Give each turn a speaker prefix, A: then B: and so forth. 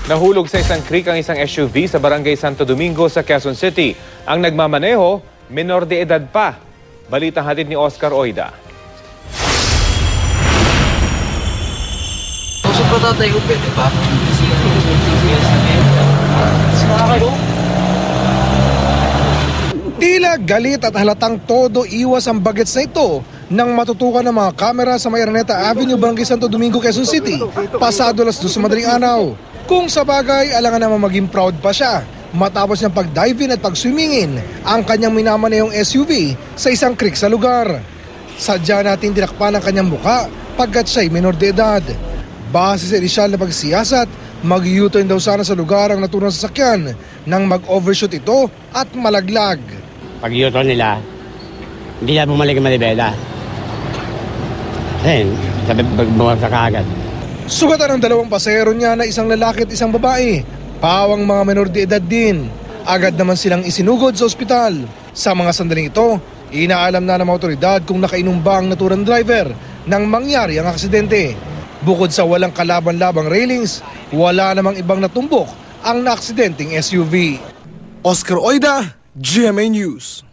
A: Nahulog sa isang creek ang isang SUV sa Barangay Santo Domingo sa Quezon City. Ang nagmamaneho, menor de edad pa. Balitang hatid ni Oscar Oida.
B: Usap pa tatay ko, pwede ba?
C: Tila galit at halatang todo iwas ang bagets na ito nang matutukan ng mga kamera sa may Araneta Avenue, Barangay Santo Domingo, Quezon City, pasado alas 2 sa madaling araw. Kung sa bagay, alangan naman maging proud pa siya matapos niyang pag-dive-in at pag-swimmingin ang kanyang minamanehong SUV sa isang creek sa lugar. Sadya natin tinakpan ang kanyang muka pagkat siya'y menor de edad. Base sa inisyal na pagsiyasat, mag-U-turn daw sana sa lugar ang naturang sasakyan nang mag-overshoot ito at malaglag.
D: Pag U-turn nila, hindi na bumalik ang manibela. Ayun, sabi bumagsak kaagad.
C: Sugatan ang dalawang pasahero niya na isang lalaki at isang babae. Pawang mga menor de edad din. Agad naman silang isinugod sa ospital. Sa mga sandaling ito, inaalam na ng mga otoridad kung nakainom ba ang naturang driver nang mangyari ang aksidente. Bukod sa walang kalaban-labang railings, wala namang ibang natumbok ang naaksidenteng SUV. Oscar Oida, GMA News.